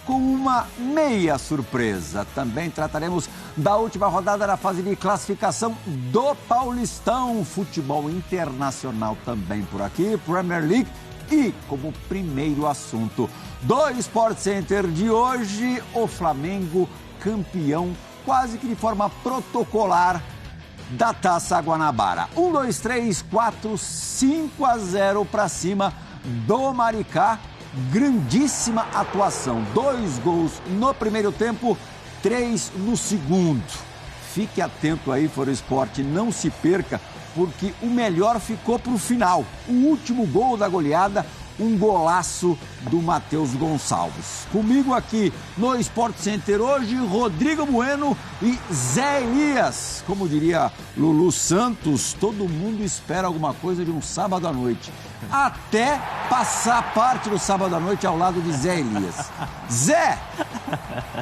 com uma meia surpresa. Também trataremos da última rodada da fase de classificação do Paulistão. Futebol internacional também por aqui, Premier League. E, como primeiro assunto do Sport Center de hoje, o Flamengo campeão quase que de forma protocolar da Taça Guanabara. 1, 2, 3, 4, 5-0 para cima do Maricá. Grandíssima atuação. 2 gols no primeiro tempo, 3 no segundo. Fique atento aí, Foro Esporte, não se perca, porque o melhor ficou para o final. O último gol da goleada, um golaço do Matheus Gonçalves. Comigo aqui no Sport Center hoje, Rodrigo Bueno e Zé Elias. Como diria Lulu Santos, todo mundo espera alguma coisa de um sábado à noite. Até passar parte do sábado à noite ao lado de Zé Elias. Zé,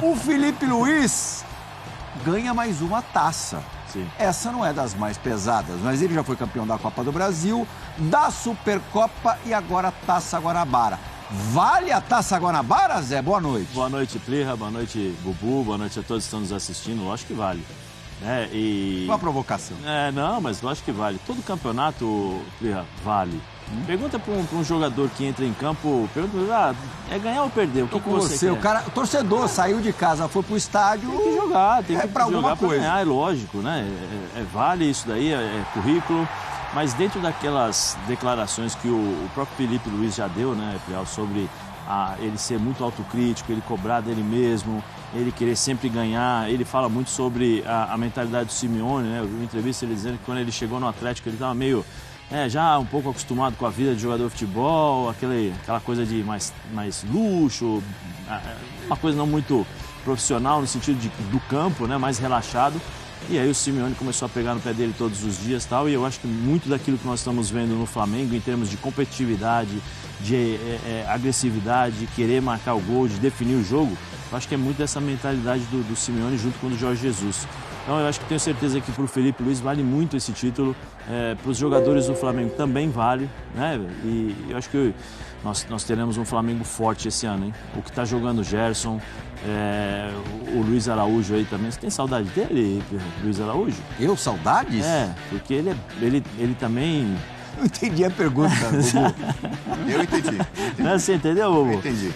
o Felipe Luiz ganha mais uma taça. Sim. Essa não é das mais pesadas, mas ele já foi campeão da Copa do Brasil, da Supercopa e agora a Taça Guanabara. Vale a Taça Guanabara, Zé? Boa noite. Boa noite, Plirra. Boa noite, Bubu. Boa noite a todos que estão nos assistindo. Lógico que vale. Uma provocação. Não, mas lógico que vale. Todo campeonato, Plirra, vale. Pergunta para um jogador que entra em campo, é ganhar ou perder? O que você quer? O cara, o torcedor saiu de casa, foi pro estádio. Tem que jogar, tem que pra jogar para ganhar, é lógico, né? Vale isso daí, é currículo. Mas dentro daquelas declarações que o próprio Felipe Luiz já deu, né, sobre ele ser muito autocrítico, ele cobrar dele mesmo, ele querer sempre ganhar, ele fala muito sobre a mentalidade do Simeone, né? Eu vi uma entrevista ele dizendo que quando ele chegou no Atlético ele estava meio já um pouco acostumado com a vida de jogador de futebol, aquela coisa de mais luxo, uma coisa não muito profissional no sentido do campo, né, mais relaxado. E aí o Simeone começou a pegar no pé dele todos os dias, tal, e eu acho que muito daquilo que nós estamos vendo no Flamengo em termos de competitividade, de agressividade, de querer marcar o gol, de definir o jogo, eu acho que é muito dessa mentalidade do Simeone junto com o do Jorge Jesus. Então eu acho que tenho certeza que para o Felipe Luiz vale muito esse título, para os jogadores do Flamengo também vale, né? E eu acho que nós teremos um Flamengo forte esse ano, hein? O que está jogando o Gerson, o Luiz Araújo aí também. Você tem saudade dele, Luiz Araújo? Eu, saudades? Porque ele também... Não entendi a pergunta, Bubu. Eu entendi. Você entendeu, Bubu? Eu entendi.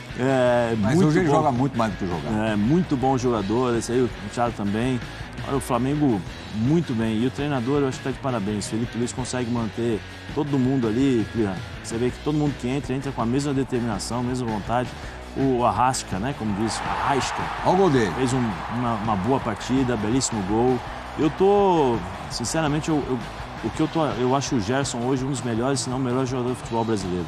Mas muito hoje ele bom. joga muito mais do que jogar. Muito bom jogador, esse aí, o Thiago também. Olha, o Flamengo muito bem. E o treinador, eu acho que está de parabéns. Felipe Luiz consegue manter todo mundo ali. Você vê que todo mundo que entra com a mesma determinação, a mesma vontade. O Arrasca, né? Como diz, Arrasca. Olha o gol dele. Fez uma boa partida, belíssimo gol. Sinceramente, eu acho o Gerson hoje um dos melhores, se não o melhor jogador de futebol brasileiro.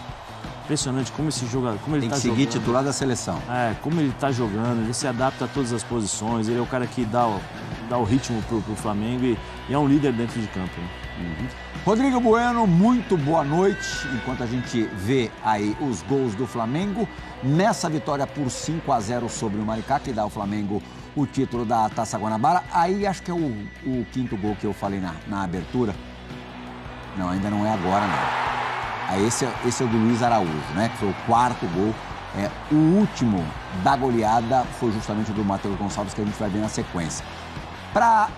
Impressionante como esse jogador, como ele está jogando. Tem que seguir titular da seleção. Como ele está jogando, ele se adapta a todas as posições, ele é o cara que dá o ritmo pro Flamengo e é um líder dentro de campo. Né? Rodrigo Bueno, muito boa noite. Enquanto a gente vê aí os gols do Flamengo, nessa vitória por 5-0 sobre o Maricá, que dá ao Flamengo o título da Taça Guanabara. Aí acho que é o quinto gol que eu falei na abertura. Não, ainda não é agora, não. Esse é o do Luiz Araújo, né? Que foi o quarto gol. O último da goleada foi justamente o do Matheus Gonçalves, que a gente vai ver na sequência. Para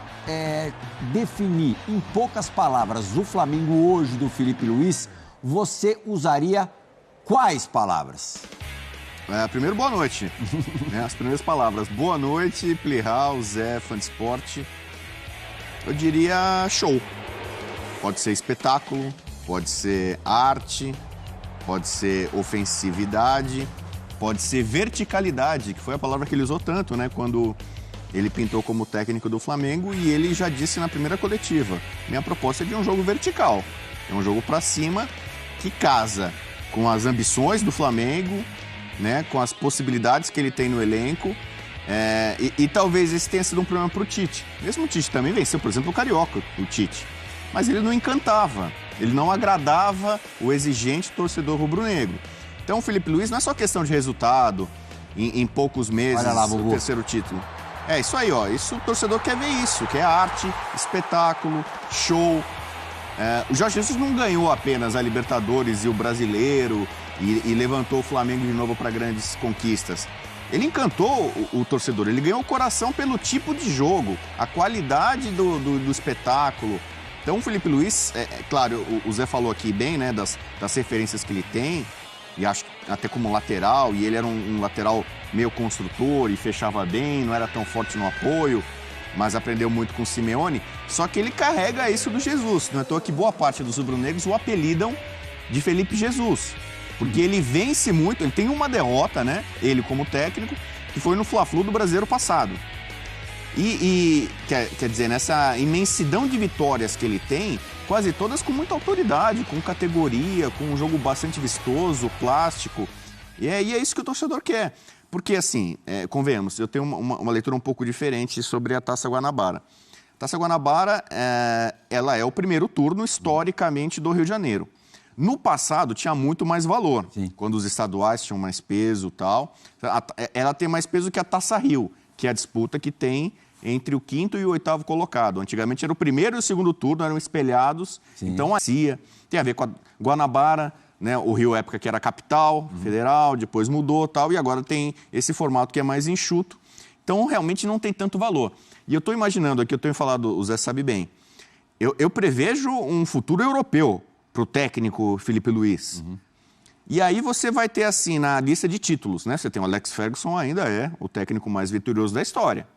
definir em poucas palavras o Flamengo hoje do Felipe Luiz, você usaria quais palavras? Primeiro, boa noite. As primeiras palavras. Boa noite, Plihal, Zé, fã de esporte. Eu diria show. Pode ser espetáculo, pode ser arte, pode ser ofensividade, pode ser verticalidade, que foi a palavra que ele usou tanto, né? Quando ele pintou como técnico do Flamengo, e ele já disse na primeira coletiva: minha proposta é de um jogo vertical, é um jogo para cima que casa com as ambições do Flamengo, né? Com as possibilidades que ele tem no elenco. E talvez esse tenha sido um problema para o Tite. Mesmo o Tite também venceu, por exemplo, o Carioca, o Tite. Mas ele não encantava, ele não agradava o exigente torcedor rubro-negro. Então o Felipe Luiz não é só questão de resultado, em poucos meses, o terceiro título. Isso aí, ó. Isso, o torcedor quer ver isso, quer arte, espetáculo, show. O Jorge Jesus não ganhou apenas a Libertadores e o Brasileiro e levantou o Flamengo de novo para grandes conquistas. ele encantou o torcedor, ele ganhou o coração pelo tipo de jogo, a qualidade do espetáculo. Então o Felipe Luiz, claro, o Zé falou aqui bem, né, das referências que ele tem, e acho que até como lateral, e ele era um lateral meio construtor e fechava bem, não era tão forte no apoio, mas aprendeu muito com o Simeone. Só que ele carrega isso do Jesus, não é à toa que boa parte dos rubro-negros o apelidam de Felipe Jesus, porque ele vence muito, ele tem uma derrota, né, ele como técnico, que foi no Fla-Flu do Brasileiro passado. E quer dizer, nessa imensidão de vitórias que ele tem, quase todas com muita autoridade, com categoria, com um jogo bastante vistoso, plástico. E é isso que o torcedor quer. Porque, assim, convenhamos, eu tenho uma leitura um pouco diferente sobre a Taça Guanabara. A Taça Guanabara, ela é o primeiro turno, historicamente, do Rio de Janeiro. No passado, tinha muito mais valor. Sim. Quando os estaduais tinham mais peso e tal. Ela tem mais peso que a Taça Rio, que é a disputa que tem entre o 5º e o 8º colocado. Antigamente era o primeiro e o segundo turno, eram espelhados. Sim. Então, tem a ver com a Guanabara, né? O Rio, época que era capital, federal, depois mudou tal, e agora tem esse formato que é mais enxuto. Então, realmente não tem tanto valor. E eu estou imaginando aqui, eu tenho falado, o Zé sabe bem, eu prevejo um futuro europeu para o técnico Felipe Luiz. E aí você vai ter, assim, na lista de títulos, né? Você tem o Alex Ferguson, ainda é o técnico mais vitorioso da história.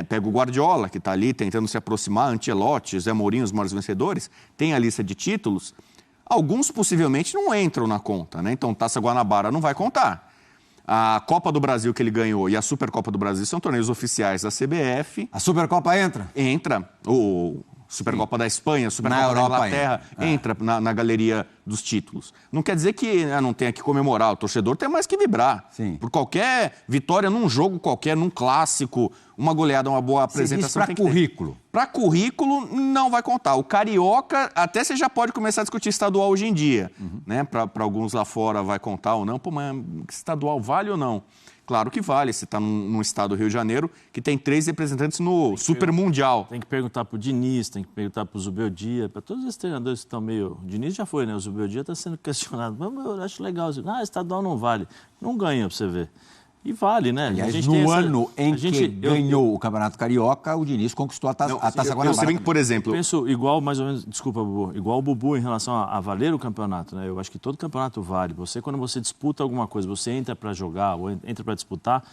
Pega o Guardiola, que está ali tentando se aproximar, Ancelotti, Zé Mourinho, os maiores vencedores, tem a lista de títulos. Alguns possivelmente não entram na conta, né? Então, Taça Guanabara não vai contar. A Copa do Brasil que ele ganhou e a Supercopa do Brasil são torneios oficiais da CBF. A Supercopa entra? Entra. O Supercopa da Espanha, Supercopa da Inglaterra, entra na galeria dos títulos. Não quer dizer que não tenha que comemorar, o torcedor tem mais que vibrar. Sim. Por qualquer vitória num jogo qualquer, num clássico, uma goleada, uma boa apresentação. Para currículo? Para currículo, não vai contar. O Carioca, até você já pode começar a discutir estadual hoje em dia. Né? Para alguns lá fora vai contar ou não. Pô, mas estadual vale ou não? Claro que vale, você está num estado do Rio de Janeiro que tem 3 representantes no Super Mundial. Tem que perguntar para o Diniz, tem que perguntar para o Zubeldia, para todos esses treinadores que estão meio... O Diniz já foi, né? O Zubeldia está sendo questionado. Mas eu acho legal. Estadual não vale. Não ganha, para você ver. E vale, né? Aliás, ano em que ganhou o Campeonato Carioca, o Diniz conquistou a Taça Guanabara. Eu sei que, por exemplo... Eu penso igual, mais ou menos, desculpa, Bubu, igual o Bubu em relação a valer o campeonato, né? Eu acho que todo campeonato vale. Quando você disputa alguma coisa, você entra para jogar ou entra para disputar,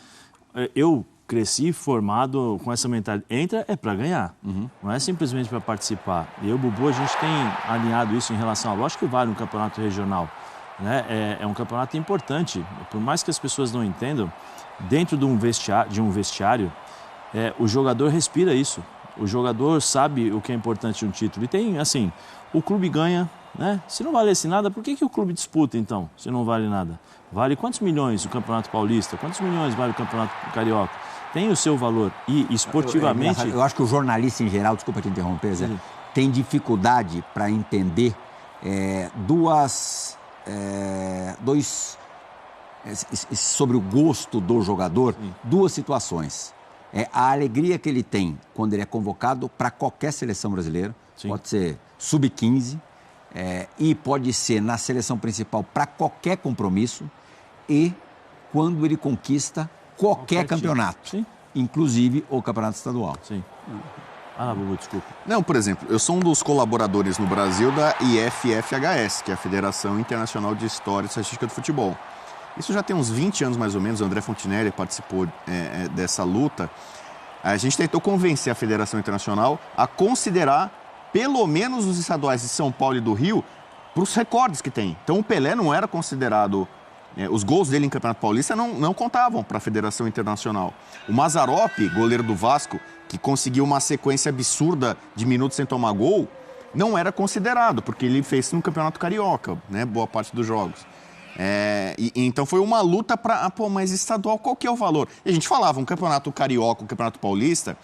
eu cresci formado com essa mentalidade. Entra é para ganhar, não é simplesmente para participar. E eu e o Bubu, a gente tem alinhado isso em relação a... Lógico que vale um campeonato regional. Né? É um campeonato importante, por mais que as pessoas não entendam, dentro de um vestiário, o jogador respira isso, o jogador sabe o que é importante um título, e tem, assim, o clube ganha, né? Se não valesse nada, por que o clube disputa, então, se não vale nada? Vale quantos milhões o Campeonato Paulista, quantos milhões vale o Campeonato Carioca? Tem o seu valor, e esportivamente... Eu acho que o jornalista em geral, desculpa te interromper, Zé, tem dificuldade para entender sobre o gosto do jogador, duas situações. A alegria que ele tem quando ele é convocado para qualquer seleção brasileira, pode ser sub-15, e pode ser na seleção principal para qualquer compromisso, e quando ele conquista qualquer campeonato, inclusive o campeonato estadual. Bubu, desculpa. Não, por exemplo, eu sou um dos colaboradores no Brasil da IFFHS, que é a Federação Internacional de História e Estatística do Futebol. Isso já tem uns 20 anos mais ou menos, o André Fontinelli participou dessa luta. A gente tentou convencer a Federação Internacional a considerar pelo menos os estaduais de São Paulo e do Rio para os recordes que tem. Então o Pelé não era considerado... os gols dele em Campeonato Paulista não contavam para a Federação Internacional. O Mazzaropi, goleiro do Vasco, que conseguiu uma sequência absurda de minutos sem tomar gol, não era considerado, porque ele fez no Campeonato Carioca, né, boa parte dos jogos. Então foi uma luta para... mas estadual, qual que é o valor? E a gente falava, um Campeonato Carioca, um Campeonato Paulista,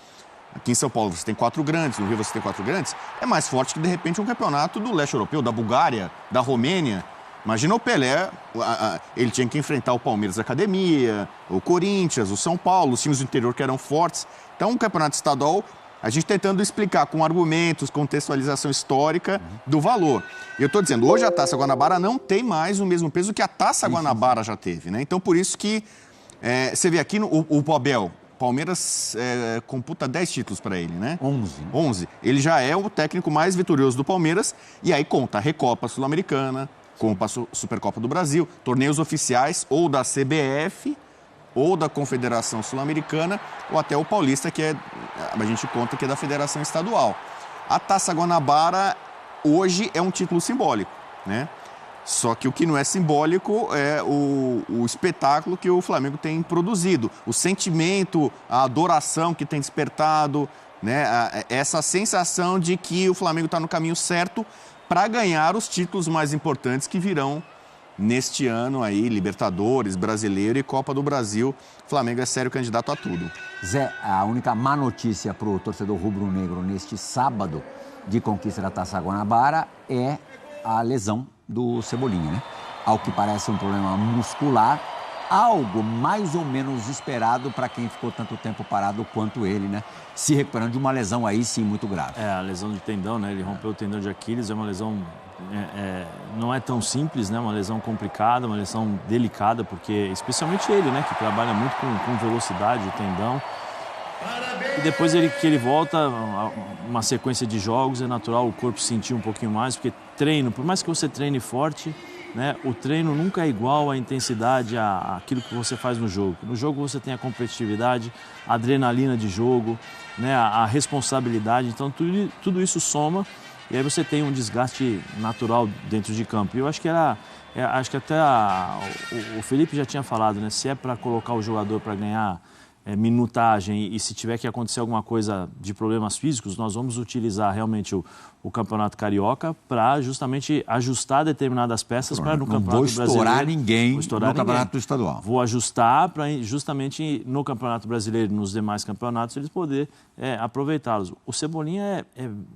aqui em São Paulo você tem 4 grandes, no Rio você tem 4 grandes, é mais forte que, de repente, um campeonato do leste europeu, da Bulgária, da Romênia. Imagina o Pelé, ele tinha que enfrentar o Palmeiras Academia, o Corinthians, o São Paulo, os times do interior que eram fortes. Então, um campeonato estadual, a gente tentando explicar com argumentos, contextualização histórica do valor. E eu estou dizendo, hoje a Taça Guanabara não tem mais o mesmo peso que a Taça Guanabara já teve, né? Então, por isso que Você vê aqui o Abel, Palmeiras computa 10 títulos para ele, né? 11. Ele já é o técnico mais vitorioso do Palmeiras e aí conta a Recopa Sul-Americana, Copa Supercopa do Brasil, torneios oficiais ou da CBF ou da Confederação Sul-Americana ou até o Paulista, que a gente conta que é da Federação Estadual. A Taça Guanabara hoje é um título simbólico, né? Só que o que não é simbólico é o espetáculo que o Flamengo tem produzido, o sentimento, a adoração que tem despertado, né? Essa sensação de que o Flamengo está no caminho certo para ganhar os títulos mais importantes que virão neste ano aí, Libertadores, Brasileiro e Copa do Brasil. O Flamengo é sério candidato a tudo. Zé, a única má notícia para o torcedor rubro-negro neste sábado de conquista da Taça Guanabara é a lesão do Cebolinha, né? Ao que parece um problema muscular, algo mais ou menos esperado para quem ficou tanto tempo parado quanto ele, né? Se recuperando de uma lesão aí sim muito grave. A lesão de tendão, né? Ele rompeu o tendão de Aquiles, é uma lesão, não é tão simples, né? Uma lesão complicada, uma lesão delicada, porque especialmente ele, né? Que trabalha muito com velocidade, o tendão. E depois que ele volta, uma sequência de jogos, é natural o corpo sentir um pouquinho mais, porque treino, por mais que você treine forte, né, o treino nunca é igual à intensidade, àquilo que você faz no jogo. No jogo você tem a competitividade, a adrenalina de jogo, né, a responsabilidade, então tudo isso soma e aí você tem um desgaste natural dentro de campo. E eu acho que acho que até o Felipe já tinha falado, né, se é para colocar o jogador para ganhar minutagem e se tiver que acontecer alguma coisa de problemas físicos, nós vamos utilizar realmente o Campeonato Carioca para justamente ajustar determinadas peças para no Campeonato Brasileiro. Não vou estourar ninguém no Campeonato Estadual. Vou ajustar para justamente no Campeonato Brasileiro e nos demais campeonatos eles poderem aproveitá-los. O Cebolinha,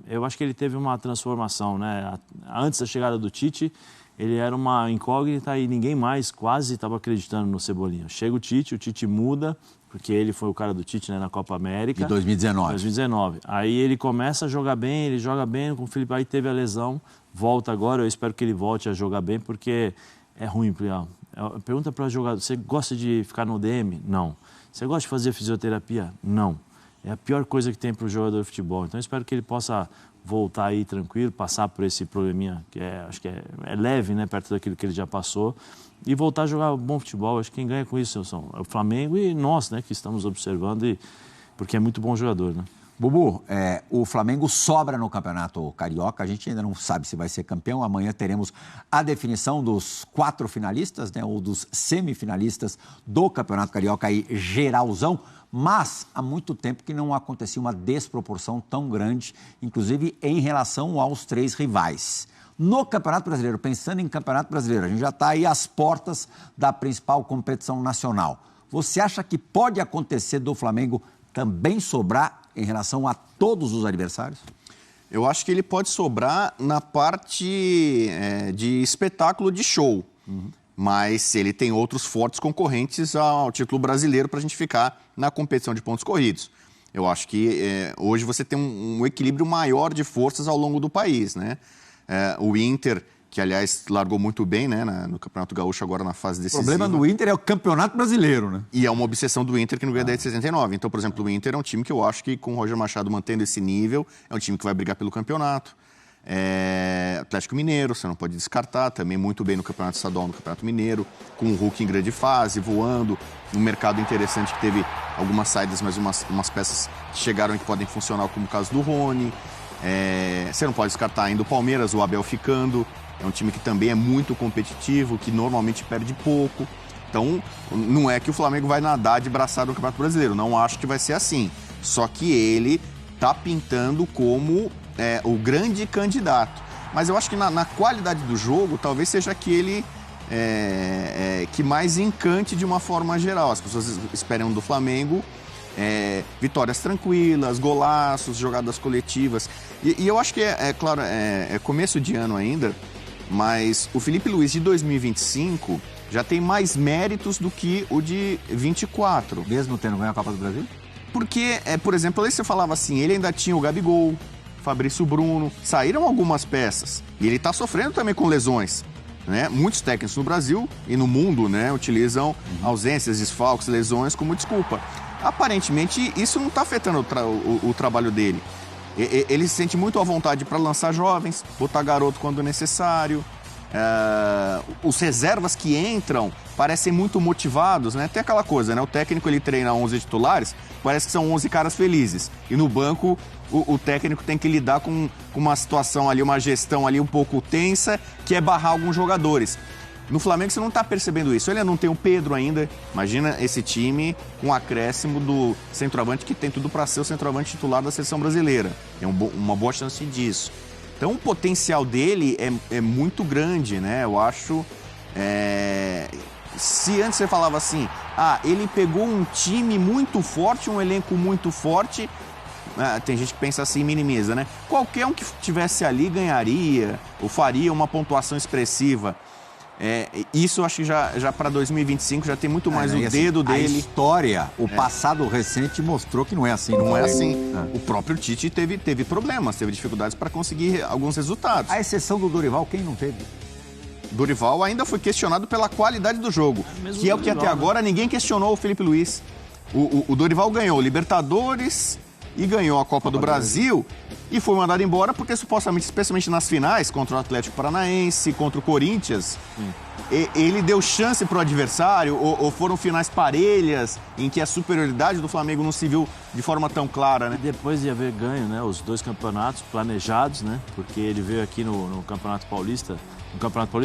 eu acho que ele teve uma transformação, né? Antes da chegada do Tite, ele era uma incógnita e ninguém mais quase estava acreditando no Cebolinha. Chega o Tite muda, porque ele foi o cara do Tite, né, na Copa América. De 2019. Aí ele começa a jogar bem, ele joga bem, com o Felipe aí teve a lesão, volta agora, eu espero que ele volte a jogar bem, porque é ruim, Plial. Pergunta para o jogador, você gosta de ficar no DM? Não. Você gosta de fazer fisioterapia? Não. É a pior coisa que tem para o jogador de futebol. Então eu espero que ele possa voltar aí tranquilo, passar por esse probleminha, que acho que é leve, né, perto daquilo que ele já passou, e voltar a jogar bom futebol. Acho que quem ganha com isso são o Flamengo e nós, né, que estamos observando, porque é muito bom jogador, né? Bubu, o Flamengo sobra no Campeonato Carioca, a gente ainda não sabe se vai ser campeão. Amanhã teremos a definição dos 4 finalistas, né, ou dos semifinalistas do Campeonato Carioca aí, geralzão. Mas há muito tempo que não acontecia uma desproporção tão grande, inclusive em relação aos 3 rivais. No Campeonato Brasileiro, pensando em Campeonato Brasileiro, a gente já está aí às portas da principal competição nacional. Você acha que pode acontecer do Flamengo também sobrar em relação a todos os adversários? Eu acho que ele pode sobrar na parte de espetáculo de show. Mas ele tem outros fortes concorrentes ao título brasileiro para a gente ficar na competição de pontos corridos. Eu acho que hoje você tem um equilíbrio maior de forças ao longo do país, né? O Inter, que aliás largou muito bem, né, no Campeonato Gaúcho agora na fase decisiva. O problema do Inter é o Campeonato Brasileiro, né? E é uma obsessão do Inter que não ganha desde 69. Então, por exemplo, o Inter é um time que eu acho que com o Roger Machado mantendo esse nível, é um time que vai brigar pelo campeonato. Atlético Mineiro, você não pode descartar, também muito bem no Campeonato Estadual, no Campeonato Mineiro, com o Hulk em grande fase, voando, um mercado interessante que teve algumas saídas, mas umas peças que chegaram e que podem funcionar, como o caso do Rony. Você não pode descartar ainda o Palmeiras, o Abel ficando, é um time que também é muito competitivo, que normalmente perde pouco. Então, não é que o Flamengo vai nadar de braçada no Campeonato Brasileiro, não acho que vai ser assim. Só que ele está pintando como o grande candidato. Mas eu acho que na qualidade do jogo, talvez seja aquele que mais encante de uma forma geral. As pessoas esperam do Flamengo vitórias tranquilas, golaços, jogadas coletivas. E eu acho que, claro, é começo de ano ainda, mas o Felipe Luiz de 2025 já tem mais méritos do que o de 24. Mesmo tendo ganho a Copa do Brasil? Porque, por exemplo, aí você falava assim, ele ainda tinha o Gabigol, Fabrício Bruno, saíram algumas peças. E ele está sofrendo também com lesões. né? Muitos técnicos no Brasil e no mundo, né, utilizam ausências, desfalques, lesões como desculpa. Aparentemente, isso não está afetando o trabalho dele. Ele se sente muito à vontade para lançar jovens, botar garoto quando necessário. Os reservas que entram parecem muito motivados, né? Tem aquela coisa, né? O técnico ele treina 11 titulares, parece que são 11 caras felizes. E no banco, o técnico tem que lidar com uma situação ali, uma gestão ali um pouco tensa, que é barrar alguns jogadores. No Flamengo você não está percebendo isso. Ele não tem o Pedro ainda. Imagina esse time com o acréscimo do centroavante, que tem tudo para ser o centroavante titular da seleção brasileira. Tem uma boa chance disso. Então o potencial dele é muito grande, né? Eu acho... Se antes você falava assim, ele pegou um time muito forte, um elenco muito forte... tem gente que pensa assim, minimiza, né? Qualquer um que estivesse ali ganharia ou faria uma pontuação expressiva. Isso eu acho que já para 2025 já tem muito mais o dedo dele. A história, o passado recente mostrou que não é assim. Não é assim. O próprio Tite teve problemas, teve dificuldades para conseguir alguns resultados. A exceção do Dorival, quem não teve? Dorival ainda foi questionado pela qualidade do jogo, que é o que até agora ninguém questionou o Felipe Luiz. O Dorival ganhou Libertadores e ganhou a Copa do Brasil e foi mandado embora porque supostamente, especialmente nas finais, contra o Atlético Paranaense, contra o Corinthians, ele deu chance para o adversário ou foram finais parelhas em que a superioridade do Flamengo não se viu de forma tão clara, né? Depois de haver ganho, né, os 2 campeonatos planejados, né, porque ele veio aqui no Campeonato Paulista,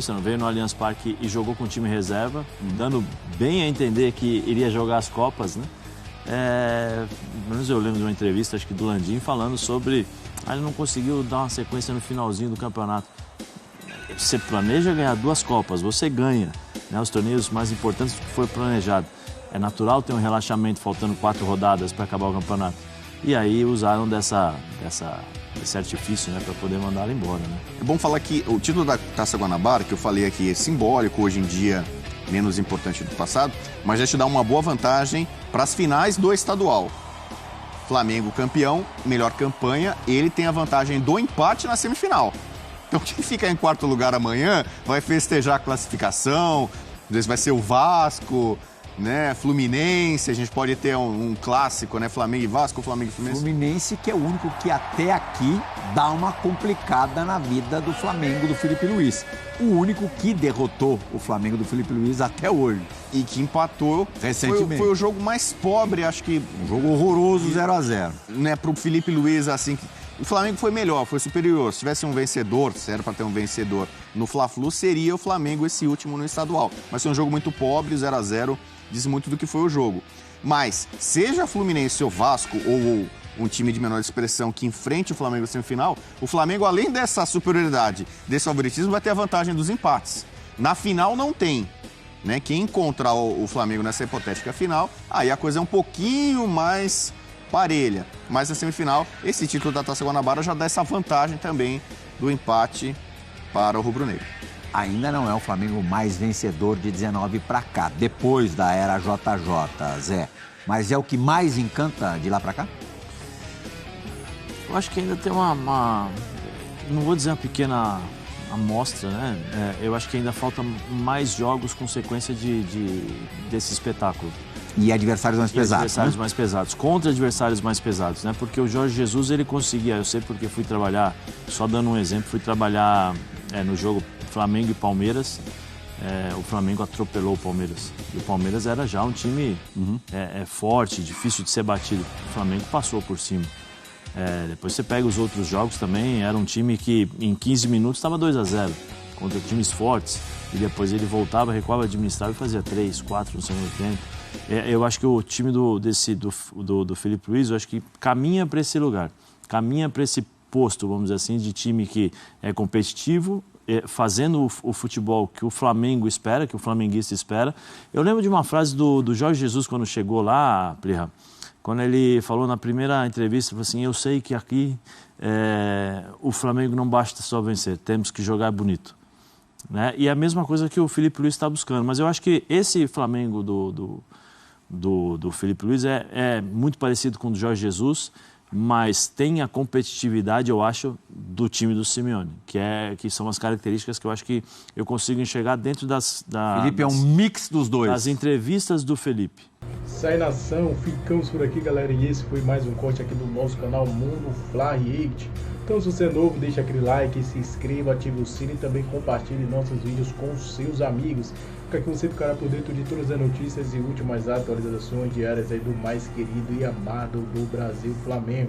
não, veio no Allianz Parque e jogou com o time reserva, dando bem a entender que iria jogar as Copas, né? Pelo menos eu lembro de uma entrevista, acho que do Landim, falando sobre ele não conseguiu dar uma sequência no finalzinho do campeonato. Você planeja ganhar 2 Copas, você ganha, né, os torneios mais importantes do que foi planejado. É natural ter um relaxamento faltando 4 rodadas para acabar o campeonato. E aí usaram desse artifício, né, para poder mandá-lo embora, né? É bom falar que o título da Taça Guanabara, que eu falei aqui, é simbólico, hoje em dia menos importante do passado, mas já te dá uma boa vantagem para as finais do estadual. Flamengo campeão, melhor campanha, ele tem a vantagem do empate na semifinal. Então quem ficar em 4º lugar amanhã vai festejar a classificação, às vezes vai ser o Vasco, né, Fluminense, a gente pode ter um clássico, né, Flamengo e Vasco, Flamengo e Fluminense. Fluminense que é o único que até aqui dá uma complicada na vida do Flamengo do Felipe Luiz. O único que derrotou o Flamengo do Felipe Luiz até hoje. E que empatou recentemente. Foi o jogo mais pobre, acho que... Um jogo horroroso, 0-0. Né, pro Felipe Luiz, assim... O Flamengo foi melhor, foi superior. Se tivesse um vencedor, se era para ter um vencedor no Fla-Flu, seria o Flamengo esse último no estadual. Mas foi um jogo muito pobre, 0-0, diz muito do que foi o jogo. Mas, seja Fluminense ou Vasco, ou um time de menor expressão que enfrente o Flamengo na semifinal, o Flamengo, além dessa superioridade, desse favoritismo, vai ter a vantagem dos empates. Na final não tem, né? Quem encontrar o Flamengo nessa hipotética final, aí a coisa é um pouquinho mais parelha. Mas na semifinal, esse título da Taça Guanabara já dá essa vantagem também do empate para o rubro-negro. Ainda não é o Flamengo mais vencedor de 19 para cá, depois da era JJ, Zé. Mas é o que mais encanta de lá para cá? Eu acho que ainda tem não vou dizer uma pequena amostra, né? Eu acho que ainda falta mais jogos com sequência desse espetáculo. E adversários mais pesados, adversários, né? mais pesados, contra adversários mais pesados, né? Porque o Jorge Jesus, ele conseguia, eu sei porque fui trabalhar, só dando um exemplo, fui trabalhar no jogo Flamengo e Palmeiras, o Flamengo atropelou o Palmeiras. E o Palmeiras era já um time forte, difícil de ser batido. O Flamengo passou por cima. Depois você pega os outros jogos também, era um time que em 15 minutos estava 2-0 contra times fortes. E depois ele voltava, recuava, administrava e fazia 3, 4 no segundo tempo. Eu acho que o time do Felipe Luiz, eu acho que caminha para esse lugar, caminha para esse posto, vamos dizer assim, de time que é competitivo, fazendo o futebol que o Flamengo espera, que o flamenguista espera. Eu lembro de uma frase do Jorge Jesus quando chegou lá, Plirra, quando ele falou na primeira entrevista, falou assim, eu sei que aqui o Flamengo não basta só vencer, temos que jogar bonito. Né? E é a mesma coisa que o Felipe Luiz está buscando. Mas eu acho que esse Flamengo do Felipe Luiz é muito parecido com o do Jorge Jesus. mas tem a competitividade, eu acho, do time do Simeone, que são as características que eu acho que eu consigo enxergar dentro Felipe é um mix dos dois. Das entrevistas do Felipe. Sai nação, ficamos por aqui, galera, e esse foi mais um corte aqui do nosso canal Mundo Fly React. Então, se você é novo, deixa aquele like, se inscreva, ative o sino e também compartilhe nossos vídeos com seus amigos. Porque aqui você ficará por dentro de todas as notícias e últimas atualizações diárias aí do mais querido e amado do Brasil, Flamengo.